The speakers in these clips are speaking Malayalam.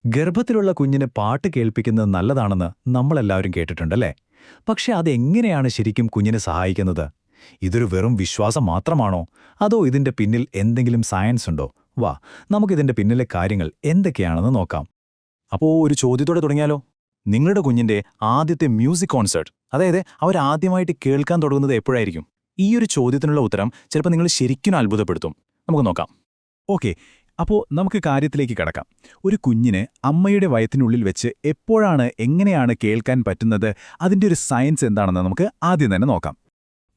ഗർഭത്തിലുള്ള കുഞ്ഞിന് പാട്ട് കേൾപ്പിക്കുന്നത് നല്ലതാണെന്ന് നമ്മളെല്ലാവരും കേട്ടിട്ടുണ്ടല്ലേ? പക്ഷെ അതെങ്ങനെയാണ് ശരിക്കും കുഞ്ഞിനെ സഹായിക്കുന്നത്? ഇതൊരു വെറും വിശ്വാസം മാത്രമാണോ? അതോ ഇതിന്റെ പിന്നിൽ എന്തെങ്കിലും സയൻസ് ഉണ്ടോ? വാ, നമുക്കിതിന്റെ പിന്നിലെ കാര്യങ്ങൾ എന്തൊക്കെയാണെന്ന് നോക്കാം. ഒരു ചോദ്യത്തോടെ തുടങ്ങിയാലോ? നിങ്ങളുടെ കുഞ്ഞിന്റെ ആദ്യത്തെ മ്യൂസിക് കോൺസേർട്ട്, അതായത് അവരാദ്യമായിട്ട് കേൾക്കാൻ തുടങ്ങുന്നത് എപ്പോഴായിരിക്കും? ഈയൊരു ചോദ്യത്തിനുള്ള ഉത്തരം ചിലപ്പോൾ നിങ്ങൾ ശരിക്കും അത്ഭുതപ്പെടുത്തും. നമുക്ക് നോക്കാം. ഓക്കെ, നമുക്ക് കാര്യത്തിലേക്ക് കടക്കാം. ഒരു കുഞ്ഞിന് അമ്മയുടെ വയറ്റിനുള്ളിൽ വെച്ച് എങ്ങനെയാണ് കേൾക്കാൻ പറ്റുന്നത്? അതിന്റെ ഒരു സയൻസ് എന്താണെന്ന് നമുക്ക് ആദ്യം തന്നെ നോക്കാം.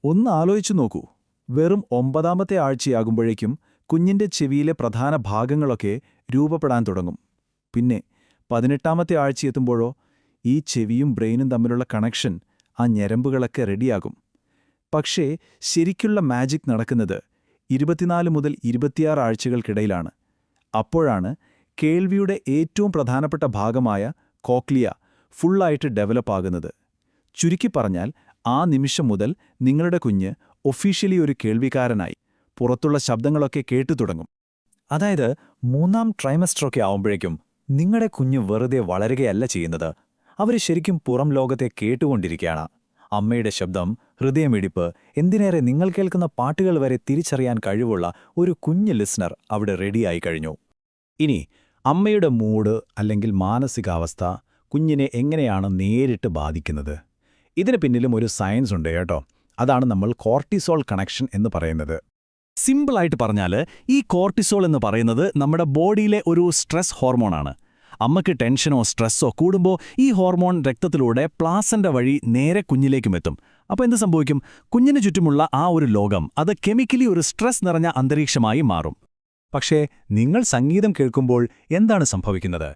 ഒന്ന് ആലോചിച്ചു നോക്കൂ. വെറും 9ാമത്തെ ആഴ്ചയാകുമ്പോഴേക്കും കുഞ്ഞിന്റെ ചെവിയിലെ പ്രധാന ഭാഗങ്ങളൊക്കെ രൂപപ്പെടാൻ തുടങ്ങും. പിന്നെ 18ാമത്തെ ആഴ്ചയെത്തുമ്പോഴോ ഈ ചെവിയും ബ്രെയിനും തമ്മിലുള്ള കണക്ഷൻ, ആ ഞരമ്പുകളൊക്കെ റെഡിയാകും. പക്ഷേ ശരിക്കുള്ള മാജിക് നടക്കുന്നത് 24 മുതൽ 26 ആഴ്ചകൾക്കിടയിലാണ്. അപ്പോഴാണ് കേൾവിയുടെ ഏറ്റവും പ്രധാനപ്പെട്ട ഭാഗമായ കോക്ലിയ ഫുള്ളായിട്ട് ഡെവലപ്പ് ആകുന്നത്. ചുരുക്കി പറഞ്ഞാൽ, ആ നിമിഷം മുതൽ നിങ്ങളുടെ കുഞ്ഞ് ഒഫീഷ്യലി ഒരു കേൾവിക്കാരനായി പുറത്തുള്ള ശബ്ദങ്ങളൊക്കെ കേട്ടു തുടങ്ങും. അതായത് 3ാം ട്രൈമസ്റ്ററൊക്കെ ആവുമ്പോഴേക്കും നിങ്ങളുടെ കുഞ്ഞ് വെറുതെ വളരുകയല്ല ചെയ്യുന്നത്, അവർ ശരിക്കും പുറം ലോകത്തെ കേട്ടുകൊണ്ടിരിക്കുകയാണ്. അമ്മയുടെ ശബ്ദം, ഹൃദയമിടിപ്പ്, എന്തിനേറെ നിങ്ങൾ കേൾക്കുന്ന പാട്ടുകൾ വരെ തിരിച്ചറിയാൻ കഴിവുള്ള ഒരു കുഞ്ഞ് ലിസ്ണർ അവിടെ റെഡിയായി കഴിഞ്ഞു. ഇനി അമ്മയുടെ മൂഡ് അല്ലെങ്കിൽ മാനസികാവസ്ഥ കുഞ്ഞിനെ എങ്ങനെയാണ് നേരിട്ട് ബാധിക്കുന്നത്? ഇതിന് പിന്നിലും ഒരു സയൻസ് ഉണ്ട് കേട്ടോ. അതാണ് നമ്മൾ കോർട്ടിസോൾ കണക്ഷൻ എന്ന് പറയുന്നത്. സിമ്പിളായിട്ട് പറഞ്ഞാൽ, ഈ കോർട്ടിസോൾ എന്ന് പറയുന്നത് നമ്മുടെ ബോഡിയിലെ ഒരു സ്ട്രെസ് ഹോർമോണാണ്. അമ്മയ്ക്ക് ടെൻഷനോ സ്ട്രെസ്സോ കൂടുമ്പോൾ ഈ ഹോർമോൺ രക്തത്തിലൂടെ പ്ലാസൻ്റ വഴി നേരെ കുഞ്ഞിലേക്കും എത്തും. അപ്പോൾ എന്ത് സംഭവിക്കും? കുഞ്ഞിന് ചുറ്റുമുള്ള ആ ഒരു ലോകം അത് കെമിക്കലി ഒരു സ്ട്രെസ് നിറഞ്ഞ അന്തരീക്ഷമായി മാറും. പക്ഷേ നിങ്ങൾ സംഗീതം കേൾക്കുമ്പോൾ എന്താണ് സംഭവിക്കുന്നത്?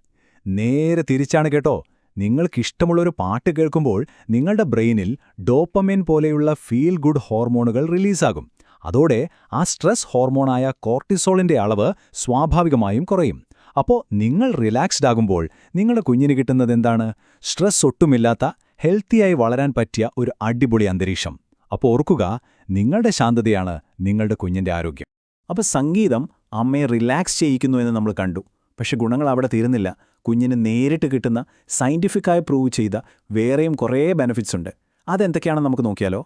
നേരെ തിരിച്ചാണ് കേട്ടോ. നിങ്ങൾക്കിഷ്ടമുള്ളൊരു പാട്ട് കേൾക്കുമ്പോൾ നിങ്ങളുടെ ബ്രെയിനിൽ ഡോപ്പമിൻ പോലെയുള്ള ഫീൽ ഗുഡ് ഹോർമോണുകൾ റിലീസാകും. അതോടെ ആ സ്ട്രെസ് ഹോർമോണായ കോർട്ടിസോളിന്റെ അളവ് സ്വാഭാവികമായും കുറയും. അപ്പോൾ നിങ്ങൾ റിലാക്സ്ഡ് ആകുമ്പോൾ നിങ്ങളുടെ കുഞ്ഞിന് കിട്ടുന്നതെന്താണ്? സ്ട്രെസ് ഒട്ടുമില്ലാത്ത, ഹെൽത്തിയായി വളരാൻ പറ്റിയ ഒരു അടിപൊളി അന്തരീക്ഷം. അപ്പോൾ ഓർക്കുക, നിങ്ങളുടെ ശാന്തതയാണ് നിങ്ങളുടെ കുഞ്ഞിന്റെ ആരോഗ്യം. അപ്പോൾ സംഗീതം അമ്മയെ റിലാക്സ് ചെയ്യിക്കുന്നു എന്ന് നമ്മൾ കണ്ടു. പക്ഷെ ഗുണങ്ങൾ അവിടെ തീരുന്നില്ല. കുഞ്ഞിന് നേരിട്ട് കിട്ടുന്ന, സയൻറ്റിഫിക്കായി പ്രൂവ് ചെയ്ത വേറെയും കുറേ ബെനിഫിറ്റ്സ് ഉണ്ട്. അതെന്തൊക്കെയാണെന്ന് നമുക്ക് നോക്കിയാലോ?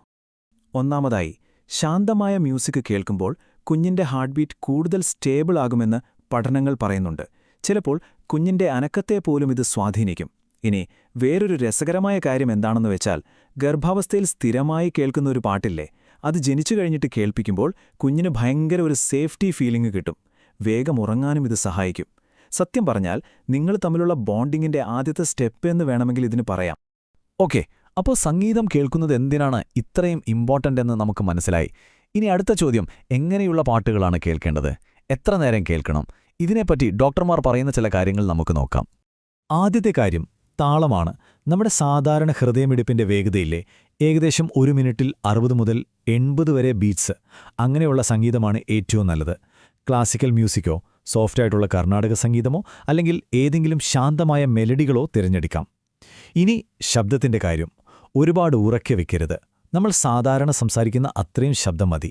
ഒന്നാമതായി, ശാന്തമായ മ്യൂസിക് കേൾക്കുമ്പോൾ കുഞ്ഞിന്റെ ഹാർട്ട് ബീറ്റ് കൂടുതൽ സ്റ്റേബിൾ ആകുമെന്ന് പഠനങ്ങൾ പറയുന്നുണ്ട്. ചിലപ്പോൾ കുഞ്ഞിന്റെ അനക്കത്തെപ്പോലും ഇത് സ്വാധീനിക്കും. ഇനി വേറൊരു രസകരമായ കാര്യം എന്താണെന്ന് വെച്ചാൽ, ഗർഭാവസ്ഥയിൽ സ്ഥിരമായി കേൾക്കുന്ന ഒരു പാട്ടില്ലേ, അത് ജനിച്ചു കഴിഞ്ഞിട്ട് കേൾപ്പിക്കുമ്പോൾ കുഞ്ഞിന് ഭയങ്കര ഒരു സേഫ്റ്റി ഫീലിംഗ് കിട്ടും. വേഗം ഉറങ്ങാനും ഇത് സഹായിക്കും. സത്യം പറഞ്ഞാൽ, നിങ്ങൾ തമ്മിലുള്ള ബോണ്ടിങ്ങിന്റെ ആദ്യത്തെ സ്റ്റെപ്പ് എന്ന് വേണമെങ്കിൽ ഇതിന് പറയാം. ഓക്കെ, അപ്പോൾ സംഗീതം കേൾക്കുന്നത് എന്തിനാണ് ഇത്രയും ഇമ്പോർട്ടൻ്റ് എന്ന് നമുക്ക് മനസ്സിലായി. ഇനി അടുത്ത ചോദ്യം, എങ്ങനെയുള്ള പാട്ടുകളാണ് കേൾക്കേണ്ടത്? എത്ര നേരം കേൾക്കണം? ഇതിനെപ്പറ്റി ഡോക്ടർമാർ പറയുന്ന ചില കാര്യങ്ങൾ നമുക്ക് നോക്കാം. ആദ്യത്തെ കാര്യം താളമാണ്. നമ്മുടെ സാധാരണ ഹൃദയമിടിപ്പിന്റെ വേഗതയില്ലേ, ഏകദേശം 1 മിനിറ്റിൽ 60 മുതൽ 80 വരെ ബീറ്റ്സ്. അങ്ങനെയുള്ള സംഗീതമാണ് ഏറ്റവും നല്ലത്. ക്ലാസിക്കൽ മ്യൂസിക്കോ, സോഫ്റ്റായിട്ടുള്ള കർണാടക സംഗീതമോ അല്ലെങ്കിൽ ഏതെങ്കിലും ശാന്തമായ മെലഡികളോ തിരഞ്ഞെടുക്കാം. ഇനി ശബ്ദത്തിന്റെ കാര്യം, ഒരുപാട് ഉറക്കെ വെക്കരുത്. നമ്മൾ സാധാരണ സംസാരിക്കുന്ന അത്രയും ശബ്ദം മതി.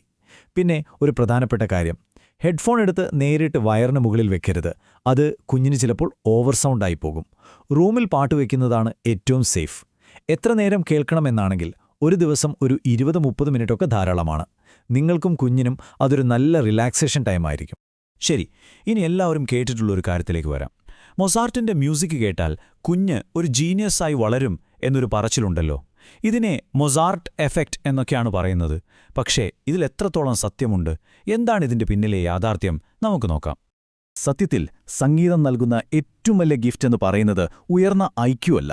പിന്നെ ഒരു പ്രധാനപ്പെട്ട കാര്യം, ഹെഡ്ഫോൺ എടുത്ത് നേരിട്ട് വയറിന് മുകളിൽ വെക്കരുത്. അത് കുഞ്ഞിന് ചിലപ്പോൾ ഓവർ സൗണ്ടായി പോകും. റൂമിൽ പാട്ട് വയ്ക്കുന്നതാണ് ഏറ്റവും സേഫ്. എത്ര നേരം കേൾക്കണമെന്നാണെങ്കിൽ ഒരു ദിവസം ഒരു 20-30 മിനിറ്റൊക്കെ ധാരാളമാണ്. നിങ്ങൾക്കും കുഞ്ഞിനും അതൊരു നല്ല റിലാക്സേഷൻ ടൈമായിരിക്കും. ശരി, ഇനി എല്ലാവരും കേട്ടിട്ടുള്ളൊരു കാര്യത്തിലേക്ക് വരാം. മൊസാർട്ടിന്റെ മ്യൂസിക് കേട്ടാൽ കുഞ്ഞ് ഒരു ജീനിയസായി വളരും എന്നൊരു പറച്ചിലുണ്ടല്ലോ. ഇതിനെ മൊസാർട്ട് എഫക്റ്റ് എന്നൊക്കെയാണ് പറയുന്നത്. പക്ഷേ ഇതിലെത്രത്തോളം സത്യമുണ്ട്? എന്താണ് ഇതിന്റെ പിന്നിലെ യാഥാർത്ഥ്യം? നമുക്ക് നോക്കാം. സത്യത്തിൽ സംഗീതം നൽകുന്ന ഏറ്റവും വലിയ ഗിഫ്റ്റ് എന്ന് പറയുന്നത് ഉയർന്ന ഐക്യു അല്ല,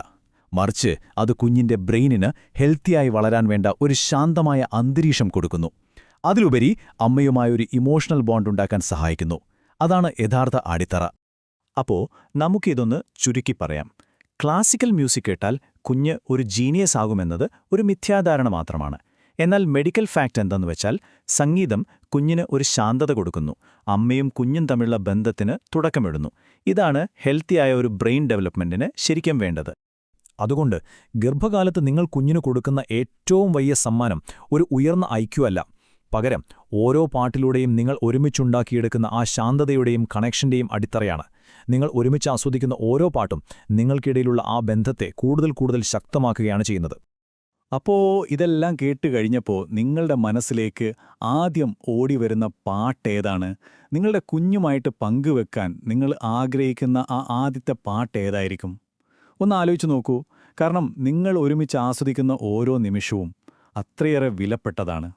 മറിച്ച് അത് കുഞ്ഞിന്റെ ബ്രെയിനിന് ഹെൽത്തിയായി വളരാൻ വേണ്ട ഒരു ശാന്തമായ അന്തരീക്ഷം കൊടുക്കുന്നു. അതിലുപരി അമ്മയുമായൊരു ഇമോഷണൽ ബോണ്ട് ഉണ്ടാക്കാൻ സഹായിക്കുന്നു. അതാണ് യഥാർത്ഥ അടിത്തറ. അപ്പോൾ നമുക്കിതൊന്ന് ചുരുക്കി പറയാം. ക്ലാസിക്കൽ മ്യൂസിക് കേട്ടാൽ കുഞ്ഞ് ഒരു ജീനിയസ് ആകുമെന്നത് ഒരു മിഥ്യാധാരണ മാത്രമാണ്. എന്നാൽ മെഡിക്കൽ ഫാക്റ്റ് എന്താണെന്ന് വെച്ചാൽ, സംഗീതം കുഞ്ഞിന് ഒരു ശാന്തത കൊടുക്കുന്നു, അമ്മയും കുഞ്ഞും തമ്മിലുള്ള ബന്ധത്തിന് തുടക്കമിടുന്നു. ഇതാണ് ഹെൽത്തിയായ ഒരു ബ്രെയിൻ ഡെവലപ്മെന്റിന് ശരിക്കും വേണ്ടത്. അതുകൊണ്ട് ഗർഭകാലത്ത് നിങ്ങൾ കുഞ്ഞിന് കൊടുക്കുന്ന ഏറ്റവും വലിയ സമ്മാനം ഒരു ഉയർന്ന ഐക്യു അല്ല, പകരം ഓരോ പാട്ടിലൂടെയും നിങ്ങൾ ഒരുമിച്ചുണ്ടാക്കിയെടുക്കുന്ന ആ ശാന്തതയുടെയും കണക്ഷന്റെയും അടിത്തറയാണ്. നിങ്ങൾ ഒരുമിച്ച് ആസ്വദിക്കുന്ന ഓരോ പാട്ടും നിങ്ങൾക്കിടയിലുള്ള ആ ബന്ധത്തെ കൂടുതൽ കൂടുതൽ ശക്തമാക്കുകയാണ് ചെയ്യുന്നത്. അപ്പോ ഇതെല്ലാം കേട്ട് കഴിഞ്ഞപ്പോൾ നിങ്ങളുടെ മനസ്സിലേക്ക് ആദ്യം ഓടിവരുന്ന പാട്ടേതാണ്? നിങ്ങളുടെ കുഞ്ഞുമായിട്ട് പങ്കുവെക്കാൻ നിങ്ങൾ ആഗ്രഹിക്കുന്ന ആ ആദ്യത്തെ പാട്ടേതായിരിക്കും? ഒന്ന് ആലോചിച്ച് നോക്കൂ. കാരണം നിങ്ങൾ ഒരുമിച്ച് ആസ്വദിക്കുന്ന ഓരോ നിമിഷവും അത്രയേറെ വിലപ്പെട്ടതാണ്.